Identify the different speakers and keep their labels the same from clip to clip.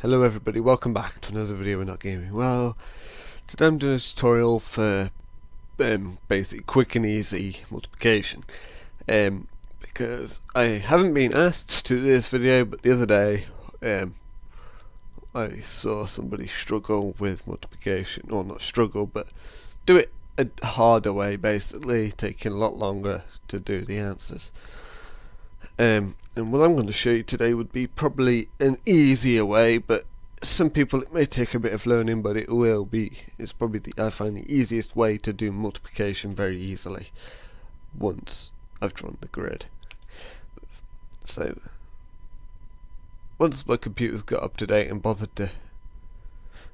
Speaker 1: Hello everybody, welcome back to another video in Not Gaming. Well, today I'm doing a tutorial for basic quick and easy multiplication. Because I haven't been asked to do this video, but the other day I saw somebody struggle with multiplication, or not struggle, but do it a harder way, basically, taking a lot longer to do the answers. And what I'm going to show you today would be probably an easier way, but some people it may take a bit of learning, but it will be. It's probably I find the easiest way to do multiplication very easily once I've drawn the grid. So once my computer's got up to date and bothered to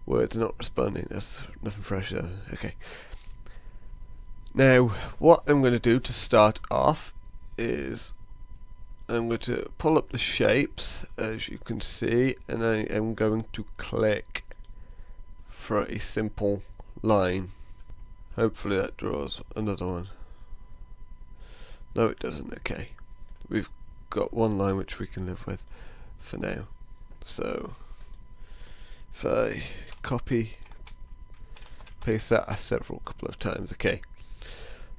Speaker 1: Word's not responding, there's nothing fresh there. Okay. Now what I'm going to do to start off is I'm going to pull up the shapes, as you can see, and I am going to click for a simple line. Hopefully that draws another one. No, it doesn't. Okay, we've got one line which we can live with for now. So if I copy, paste that a couple of times. Okay.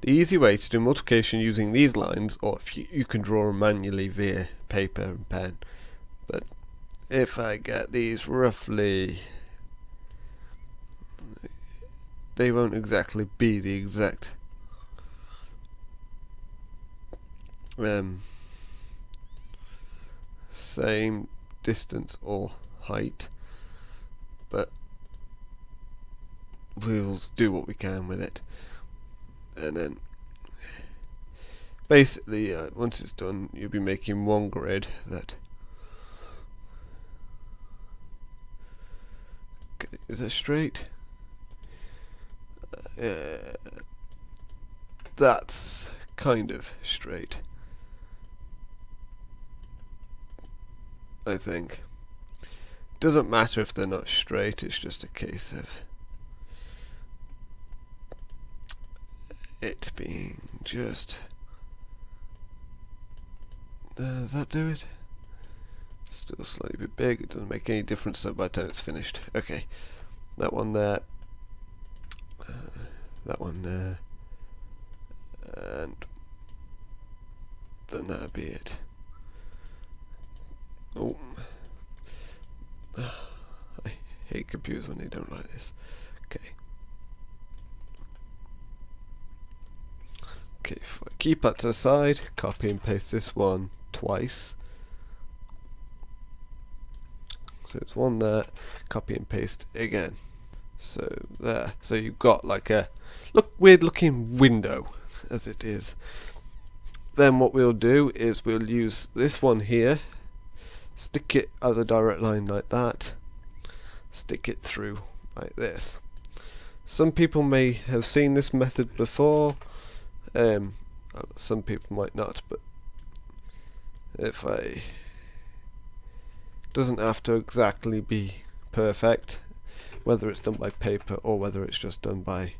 Speaker 1: The easy way to do multiplication using these lines, or if you can draw them manually via paper and pen, but if I get these roughly, they won't exactly be the exact same distance or height, but we'll do what we can with it. And then basically once it's done, you'll be making one grid that is that straight? That's kind of straight, I think. Doesn't matter if they're not straight, it's just a case of it being just does that do it? Still slightly bit big, it doesn't make any difference so by the time it's finished. Okay, that one there, that one there, and then that'll be it. Oh, I hate computers when they don't like this. Okay. Okay, if I keep that to the side, copy and paste this one twice. So it's one there, copy and paste again. So there. So you've got like a weird looking window as it is. Then what we'll do is we'll use this one here, stick it as a direct line like that, stick it through like this. Some people may have seen this method before. Some people might not, but if doesn't have to exactly be perfect, whether it's done by paper or whether it's just done by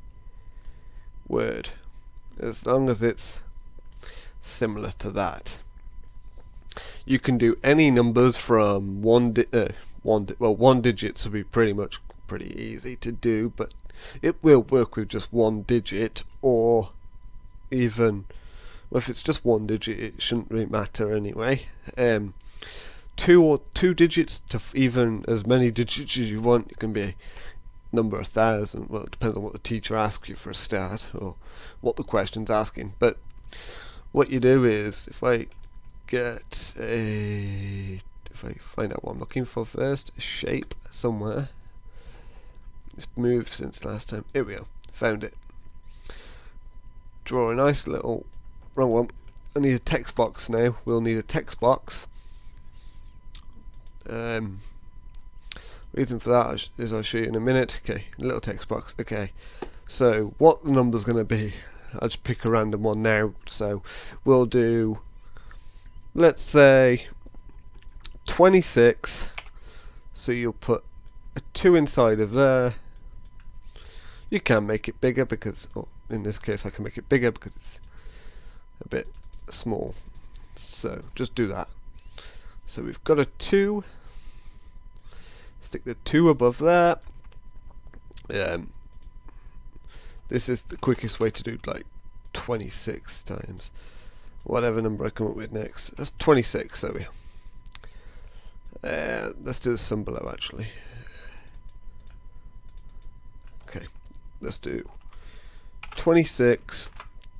Speaker 1: Word, as long as it's similar to that. You can do any numbers from one digits will be pretty easy to do, but it will work with just one digit, or even if it's just one digit, it shouldn't really matter anyway. Two digits to even as many digits as you want. It can be a number 1,000. Well, it depends on what the teacher asks you for a start, or what the question's asking. But what you do is, if I find out what I'm looking for first, a shape somewhere. It's moved since last time. Here we go. Found it. Draw a nice little, wrong one, I need a text box now. We'll need a text box. Reason for that is I'll show you in a minute. Okay, a little text box. Okay, so what the number's going to be, I'll just pick a random one now. So we'll do, let's say 26. So you'll put a 2 inside of there. You can make it bigger because, or in this case I can make it bigger because it's a bit small, so just do that. So we've got a 2, stick the 2 above there. This is the quickest way to do like 26 times whatever number I come up with next. That's 26, there we are. Let's do the sum below actually. Okay, let's do 26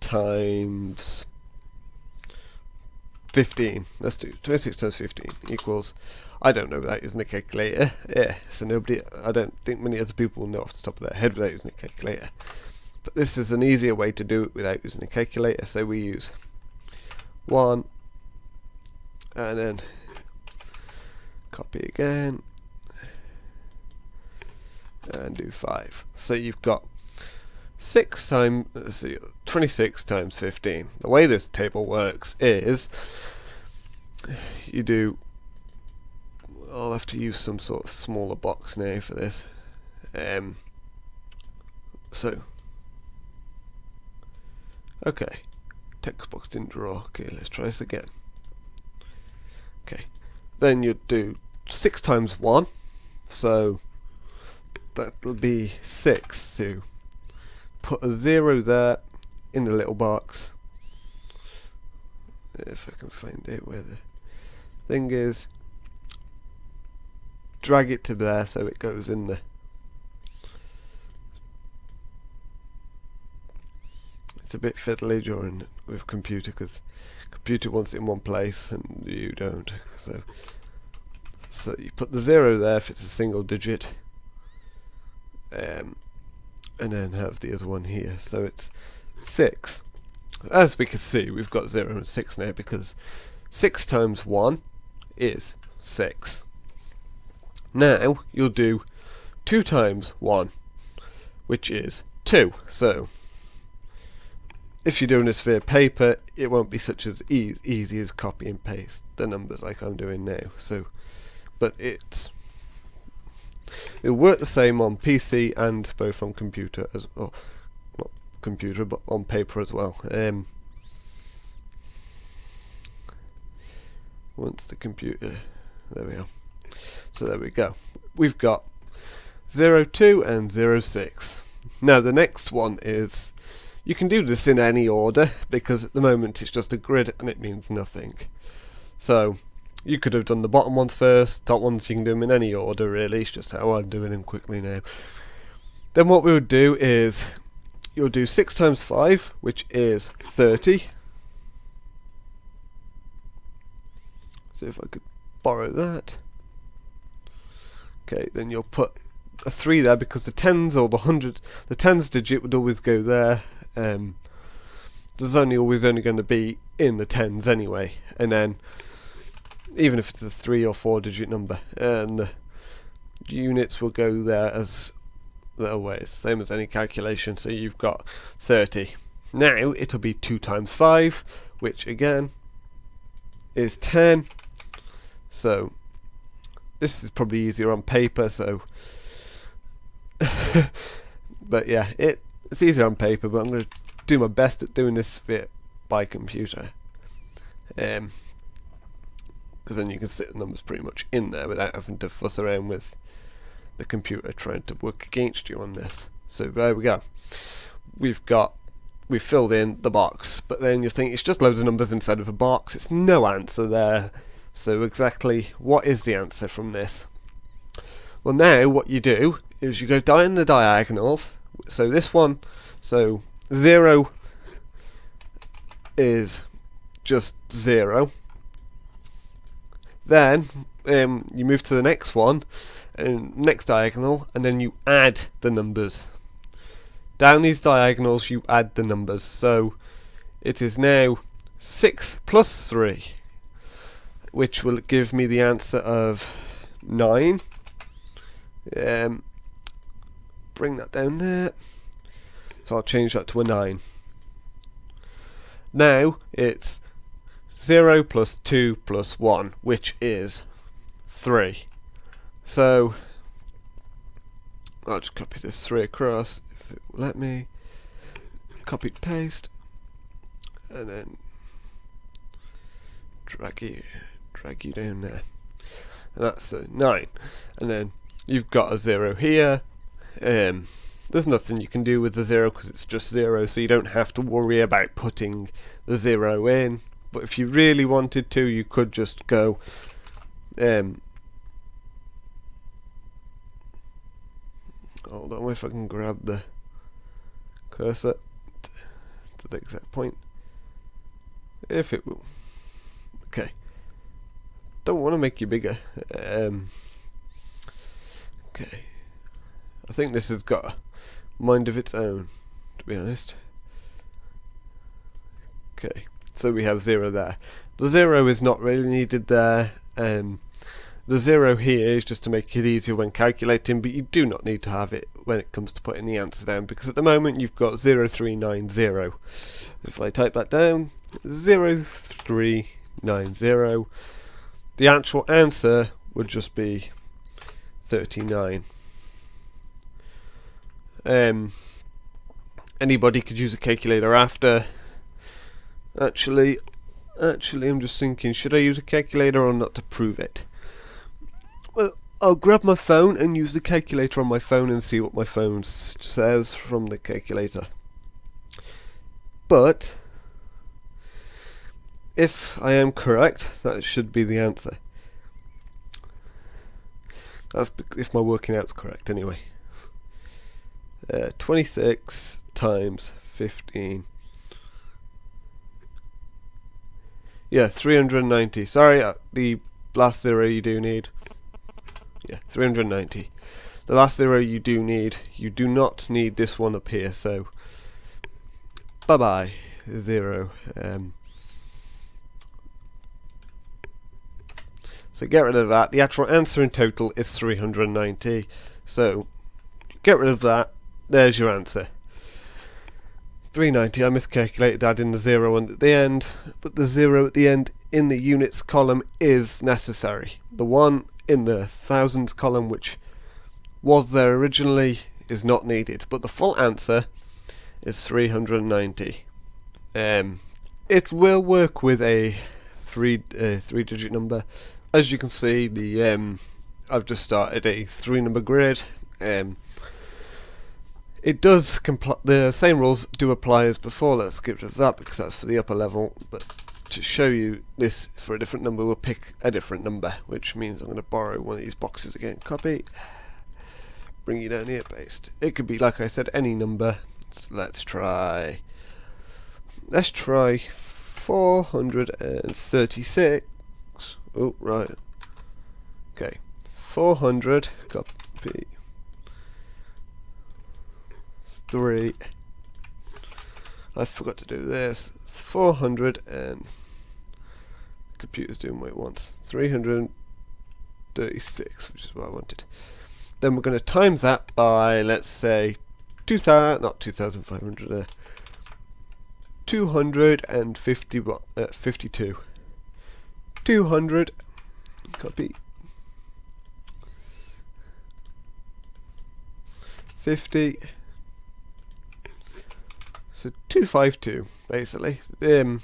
Speaker 1: times 15. Let's do 26 times 15 equals, I don't know without using a calculator. Yeah, so I don't think many other people will know off the top of their head without using a calculator. But this is an easier way to do it without using a calculator, so we use 1 and then copy again and do 5. So you've got 26 times 15. The way this table works is you do, I'll have to use some sort of smaller box now for this. Okay, text box didn't draw. Okay, let's try this again. Okay, then you do 6 times 1, so that'll be 6. So put a 0 there in the little box. If I can find it where the thing is, drag it to there so it goes in the. It's a bit fiddly during with computer because computer wants it in one place and you don't. So you put the 0 there if it's a single digit, and then have the other one here. So it's 6. As we can see, we've got 0 and 6 now because 6 times 1 is 6. Now you'll do 2 times 1, which is 2. So if you're doing this via paper, it won't be such as easy as copy and paste the numbers like I'm doing now. So, but it'll work the same on PC and both on computer as well. Not computer, but on paper as well. Once the computer, there we are. So there we go. We've got 0, 2 and 0, 6. Now the next one is, you can do this in any order because at the moment it's just a grid and it means nothing. So you could have done the bottom ones first, top ones you can do them in any order really, it's just how I'm doing them quickly now. Then what we would do is, you'll do 6 times 5, which is 30. So if I could borrow that. Okay, then you'll put a 3 there because the 10s or the 100, the 10s digit would always go there. There's always going to be in the 10s anyway, and then even if it's a 3 or 4 digit number, and the units will go there as little ways, same as any calculation. So you've got 30. Now it'll be 2 times 5, which again is 10. So this is probably easier on paper, so but yeah, it's easier on paper, but I'm going to do my best at doing this bit by computer, because then you can sit the numbers pretty much in there without having to fuss around with the computer trying to work against you on this. So there we go. We've filled in the box, but then you think it's just loads of numbers inside of a box. It's no answer there. So exactly what is the answer from this? Well, now what you do is you go down the diagonals. So this one, so 0 is just 0. Then you move to the next one, and next diagonal, and then you add the numbers. Down these diagonals you add the numbers. So it is now 6 plus 3, which will give me the answer of 9. Bring that down there. So I'll change that to a 9. Now it's 0 plus 2 plus 1, which is 3. So I'll just copy this 3 across, if it will let me. Copy paste, and then drag you down there. And that's a 9. And then you've got a 0 here. There's nothing you can do with the 0 because it's just 0, so you don't have to worry about putting the 0 in. But if you really wanted to, you could just go hold on, if I can grab the cursor to the exact point. If it will. Okay. Don't want to make you bigger. Okay. I think this has got a mind of its own, to be honest. Okay. So we have 0 there. The 0 is not really needed there. The 0 here is just to make it easier when calculating, but you do not need to have it when it comes to putting the answer down, because at the moment you've got 0390. If I type that down, 0390, the actual answer would just be 39. Anybody could use a calculator after. Actually, I'm just thinking, should I use a calculator or not to prove it? Well, I'll grab my phone and use the calculator on my phone and see what my phone says from the calculator. But if I am correct, that should be the answer. That's if my working out's correct anyway. 26 times 15. Yeah, 390. Sorry, the last 0 you do need. Yeah, 390. The last 0 you do need. You do not need this one up here, so bye bye 0. So get rid of that. The actual answer in total is 390. So get rid of that. There's your answer. 390. I miscalculated adding the 0 at the end, but the 0 at the end in the units column is necessary. The one in the thousands column, which was there originally, is not needed, but the full answer is 390. It will work with a three-digit number. As you can see, I've just started a 3-number grid. It does the same rules do apply as before. Let's get rid of that because that's for the upper level. But to show you this for a different number, we'll pick a different number, which means I'm going to borrow one of these boxes again. Copy, bring you down here, paste. It could be, like I said, any number. So let's try 436. Oh, right. Okay, 400. Copy. 3. I forgot to do this. 400 and computer's doing what it wants. 336, which is what I wanted. Then we're going to times that by, let's say, 2,500. 252. 200. Copy. 50. So 252, basically. I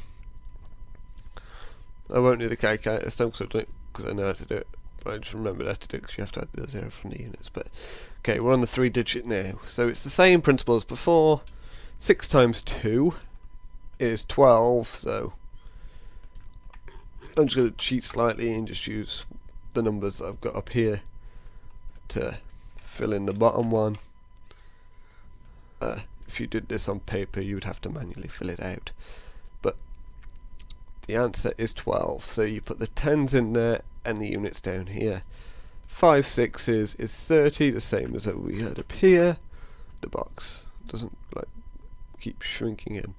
Speaker 1: won't do the calculator this time because I know how to do it. But I just remembered how to do it because you have to add the 0 from the units. But okay, we're on the 3-digit now. So it's the same principle as before. 6 times 2 is 12. So I'm just going to cheat slightly and just use the numbers that I've got up here to fill in the bottom one. If you did this on paper, you would have to manually fill it out. But the answer is 12. So you put the tens in there and the units down here. 5 6s is 30, the same as what we had up here. The box doesn't like keep shrinking and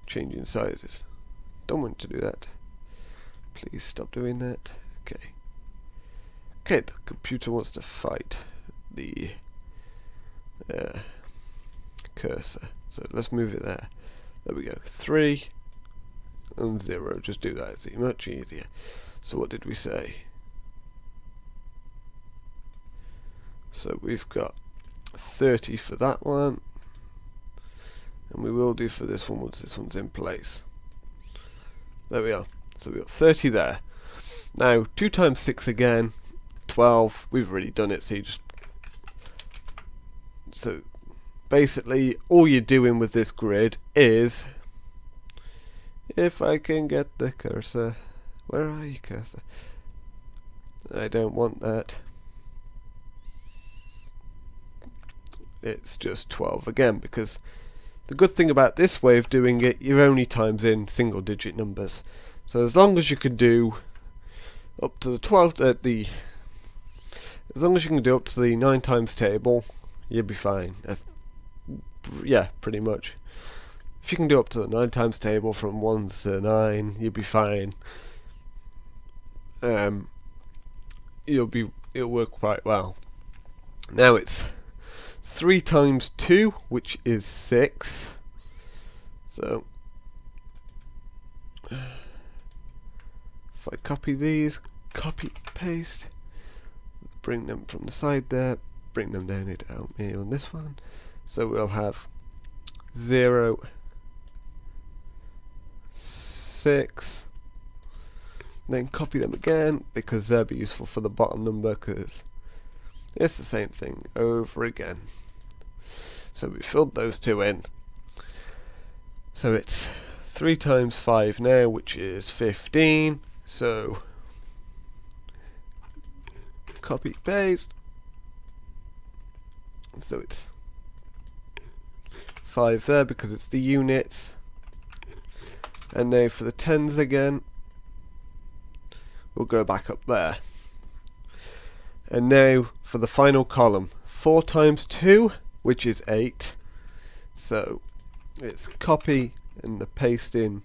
Speaker 1: changing sizes. Don't want to do that. Please stop doing that. Okay. Okay, the computer wants to fight the cursor. So let's move it there. There we go. 3 and 0. Just do that. It's much easier. So what did we say? So we've got 30 for that one. And we will do for this one once this one's in place. There we are. So we've got 30 there. Now 2 times 6 again. 12. We've already done it, so you just So basically all you're doing with this grid is, if I can get the cursor, where are you, cursor? I don't want that. It's just 12 again, because the good thing about this way of doing it, you're only times in single digit numbers. So as long as you can do up to the 12 as long as you can do up to the 9 times table, you'll be fine. Yeah, pretty much. If you can do up to the 9 times table from 1 to 9, you'll be fine. It'll work quite well. Now it's 3 times 2, which is 6. So if I copy these, copy, paste, bring them from the side there, bring them down here to help me on this one. So we'll have 0, 6, then copy them again, because they'll be useful for the bottom number, because it's the same thing over again. So we filled those two in. So it's 3 times 5 now, which is 15. So copy, paste. So it's 5 there because it's the units. And now for the tens again, we'll go back up there. And now for the final column, 4 times 2, which is 8. So it's copy and the paste in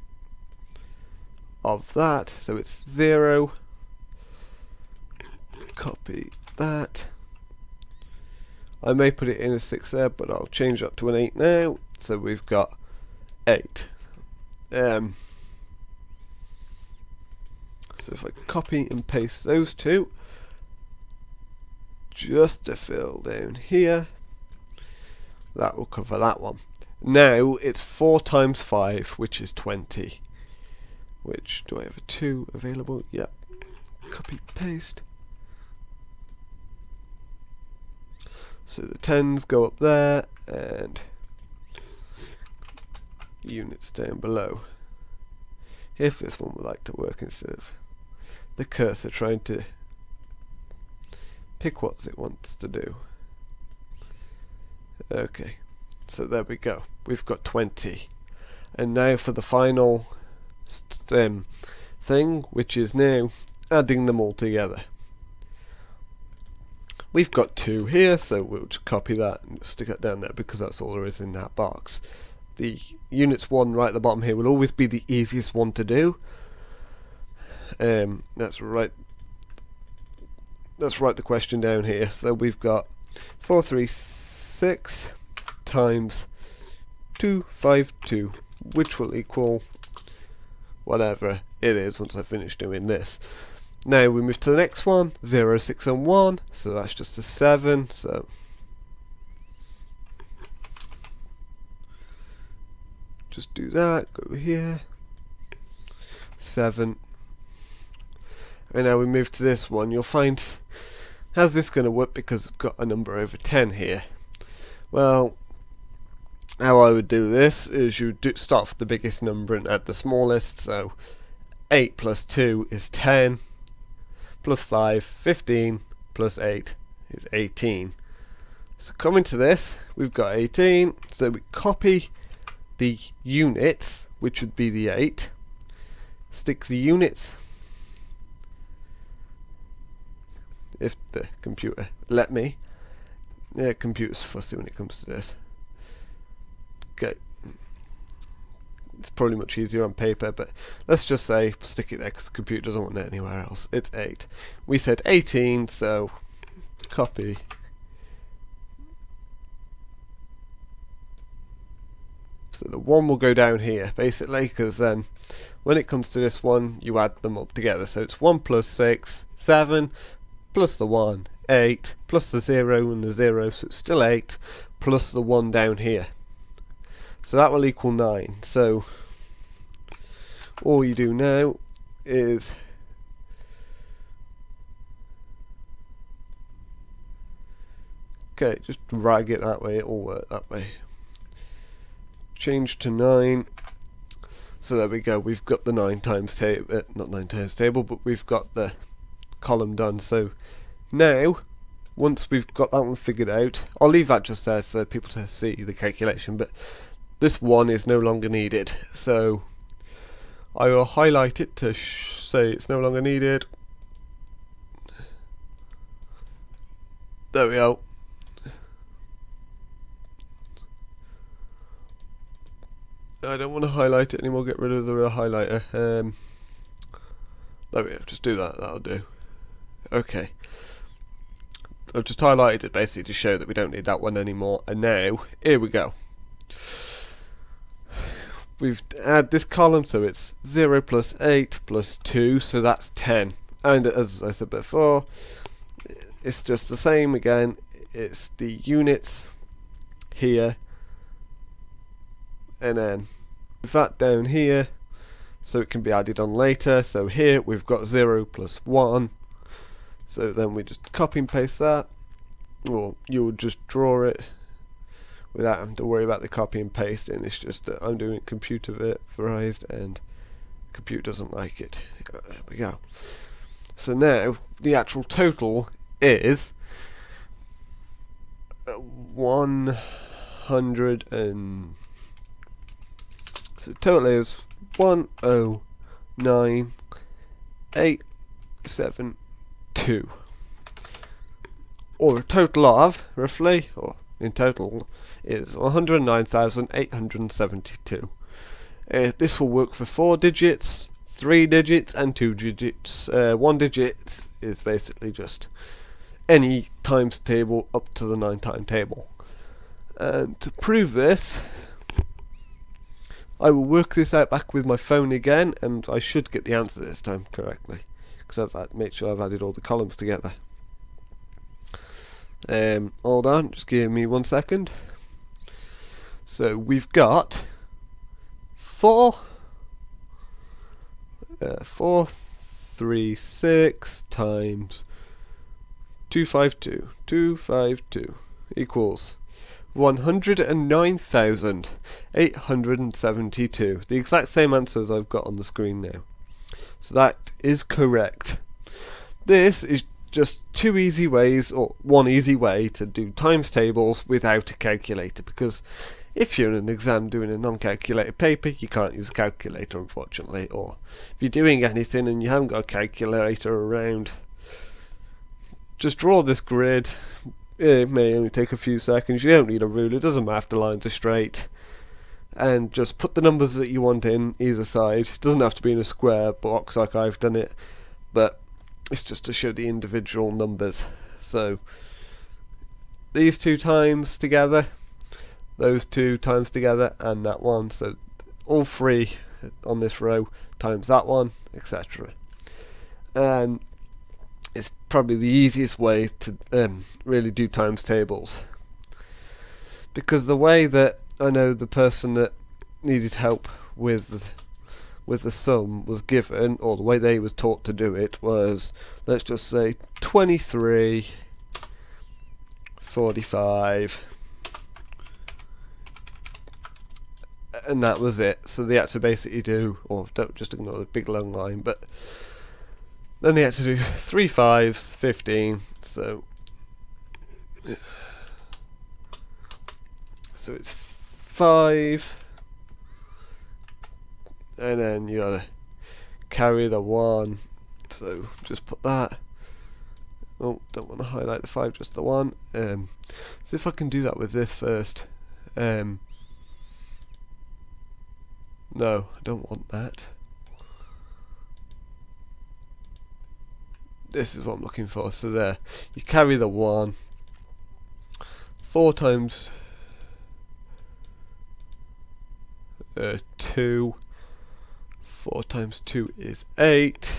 Speaker 1: of that. So it's 0, copy that. I may put it in a 6 there, but I'll change that to an 8 now. So we've got 8. So if I copy and paste those two, just to fill down here, that will cover that one. Now it's 4 times 5, which is 20. Which, do I have a 2 available? Yep. Copy, paste. So the 10s go up there, and units down below. If this one would like to work instead of the cursor trying to pick what it wants to do. Okay, so there we go. We've got 20. And now for the final thing, which is now adding them all together. We've got 2 here, so we'll just copy that and stick that down there because that's all there is in that box. The units 1 right at the bottom here will always be the easiest one to do. Let's write the question down here. So we've got 436 times 252, which will equal whatever it is once I finish doing this. Now we move to the next one, 0, 6 and 1, so that's just a 7, so just do that, go here, 7. And now we move to this one. You'll find, how's this going to work because I've got a number over 10 here? Well, how I would do this is you start with the biggest number and add the smallest, so 8 plus 2 is 10, plus 5, 15, plus 8 is 18. So coming to this, we've got 18, so we copy the units, which would be the 8, stick the units, if the computer let me. Yeah, computer's fussy when it comes to this. Okay, it's probably much easier on paper, but let's just say stick it there because the computer doesn't want it anywhere else. It's 8. We said 18, so copy. So the 1 will go down here basically, because then when it comes to this one you add them up together. So it's 1 plus 6, 7, plus the 1, 8, plus the 0 and the 0, so it's still 8, plus the 1 down here. So that will equal 9. So all you do now is Okay, just drag it that way, it'll work that way. Change to 9. So there we go, we've got the 9 times table, not 9 times table, but we've got the column done. So now, once we've got that one figured out, I'll leave that just there for people to see the calculation, but this one is no longer needed. So I will highlight it to say it's no longer needed. There we go. I don't want to highlight it anymore, get rid of the highlighter. There we go, just do that, that'll do. Okay. I've just highlighted it basically to show that we don't need that one anymore. And now, here we go. We've added this column, so it's 0 plus 8 plus 2, so that's 10. And as I said before, it's just the same again. It's the units here, and then with that down here, so it can be added on later. So here we've got 0 plus 1. So then we just copy and paste that, or you'll just draw it without having to worry about the copy and pasting. It's just that I'm doing it computer verized and computer doesn't like it. There we go. So now the actual total is 100 and so total is 109,872, or a total of roughly, or in total is 109,872. This will work for 4 digits, 3 digits and 2 digits. 1 digit is basically just any times table up to the 9 time table. And to prove this, I will work this out back with my phone again, and I should get the answer this time correctly, because I've made sure I've added all the columns together. Hold on, just give me 1 second. So we've got 436 times 252 equals 109,872. The exact same answer as I've got on the screen now. So that is correct. This is just 2 easy ways, or 1 easy way to do times tables without a calculator, because if you're in an exam doing a non-calculated paper, you can't use a calculator, unfortunately. Or if you're doing anything and you haven't got a calculator around, just draw this grid. It may only take a few seconds. You don't need a ruler, it doesn't matter if the lines are straight. And just put the numbers that you want in either side. It doesn't have to be in a square box like I've done it, but it's just to show the individual numbers. So these 2 times together, those 2 times together, and that one. So all 3 on this row times that one, etc. And it's probably the easiest way to really do times tables, because the way that I know the person that needed help with the sum was given, or the way they was taught to do it, was, let's just say 23:45, and that was it. So they had to basically do, or don't just ignore the big long line, but then they had to do 3 5s, 15, so it's 5, and then you gotta carry the 1, so just put that. Oh, don't want to highlight the 5, just the 1. See if I can do that with this first. No, I don't want that. This is what I'm looking for. So there, you carry the 1. 4 times 2. 4 times 2 is 8.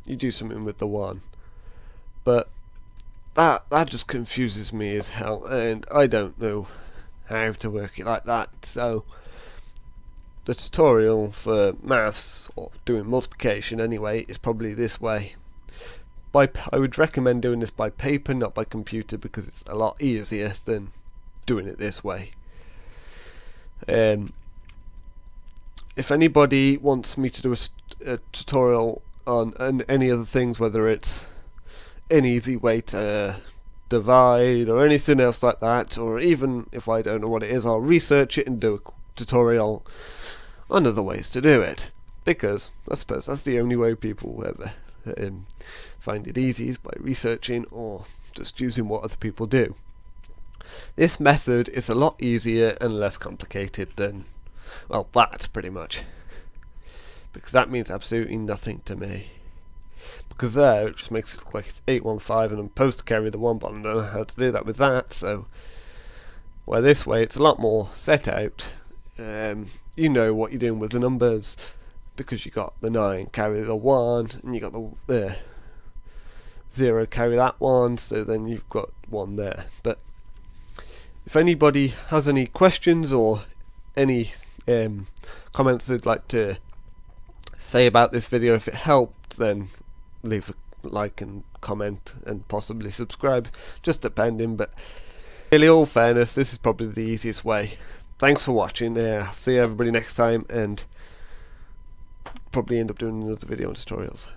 Speaker 1: You do something with the 1, but that just confuses me as hell, and I don't know how to work it like that. So the tutorial for maths, or doing multiplication anyway, is probably this way. I would recommend doing this by paper, not by computer, because it's a lot easier than doing it this way. If anybody wants me to do a tutorial on any other things, whether it's an easy way to divide or anything else like that, or even if I don't know what it is, I'll research it and do a tutorial on other ways to do it, because I suppose that's the only way people will ever find it easy, is by researching or just using what other people do. This method is a lot easier and less complicated than, well, that pretty much, because that means absolutely nothing to me. Because there, it just makes it look like it's 815 and I'm supposed to carry the 1, but I don't know how to do that with that. So, where this way it's a lot more set out. You know what you're doing with the numbers, because you got the 9, carry the 1, and you got the 0, carry that 1, so then you've got 1 there. But if anybody has any questions or any comments they'd like to say about this video, if it helped, then leave a like and comment and possibly subscribe, just depending. But really, all fairness, this is probably the easiest way. Thanks for watching. See everybody next time, and probably end up doing another video on tutorials.